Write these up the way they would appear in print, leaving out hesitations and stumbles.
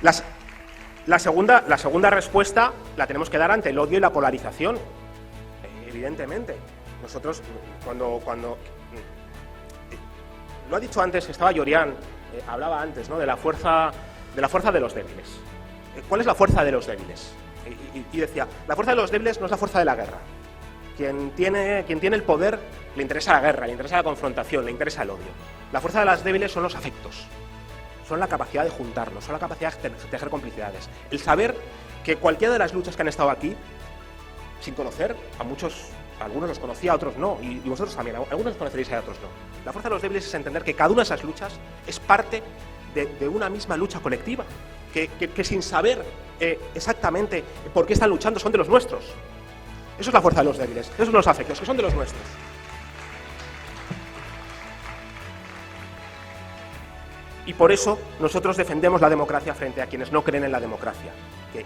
Las, la segunda respuesta la tenemos que dar ante el odio y la polarización. Evidentemente. Nosotros, cuando lo ha dicho antes, estaba Llorian, hablaba antes, ¿no?, de la fuerza de los débiles. ¿Cuál es la fuerza de los débiles? Y decía, la fuerza de los débiles no es la fuerza de la guerra. Quien tiene el poder le interesa la guerra, le interesa la confrontación, le interesa el odio. La fuerza de las débiles son los afectos, son la capacidad de juntarnos, son la capacidad de tejer complicidades. El saber que cualquiera de las luchas que han estado aquí, sin conocer, algunos los conocía, a otros no, y vosotros también, algunos los conoceréis y a otros no. La fuerza de los débiles es entender que cada una de esas luchas es parte de una misma lucha colectiva, que sin saber exactamente por qué están luchando son de los nuestros. Eso es la fuerza de los débiles, esos son los afectos, que son de los nuestros. Y por eso nosotros defendemos la democracia frente a quienes no creen en la democracia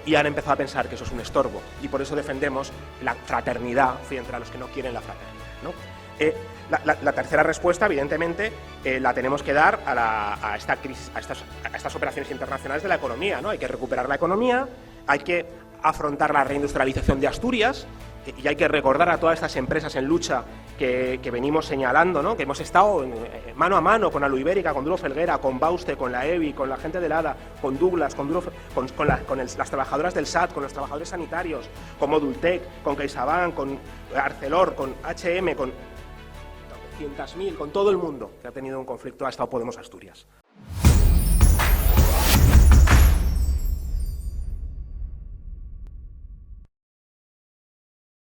y han empezado a pensar que eso es un estorbo, y por eso defendemos la fraternidad frente a los que no quieren la fraternidad, ¿no? La tercera respuesta, evidentemente, la tenemos que dar a esta crisis, a estas operaciones internacionales de la economía, ¿no? Hay que recuperar la economía, hay que afrontar la reindustrialización de Asturias, y hay que recordar a todas estas empresas en lucha que venimos señalando, ¿no?, que hemos estado mano a mano con Aluibérica, con Duro Felguera, con Bauste, con la EBI, con la gente del ADA, con Douglas, con las trabajadoras del SAT, con los trabajadores sanitarios, con Modultec, con CaixaBank, con Arcelor, con H&M, con 200.000, con todo el mundo que ha tenido un conflicto, ha estado Podemos Asturias.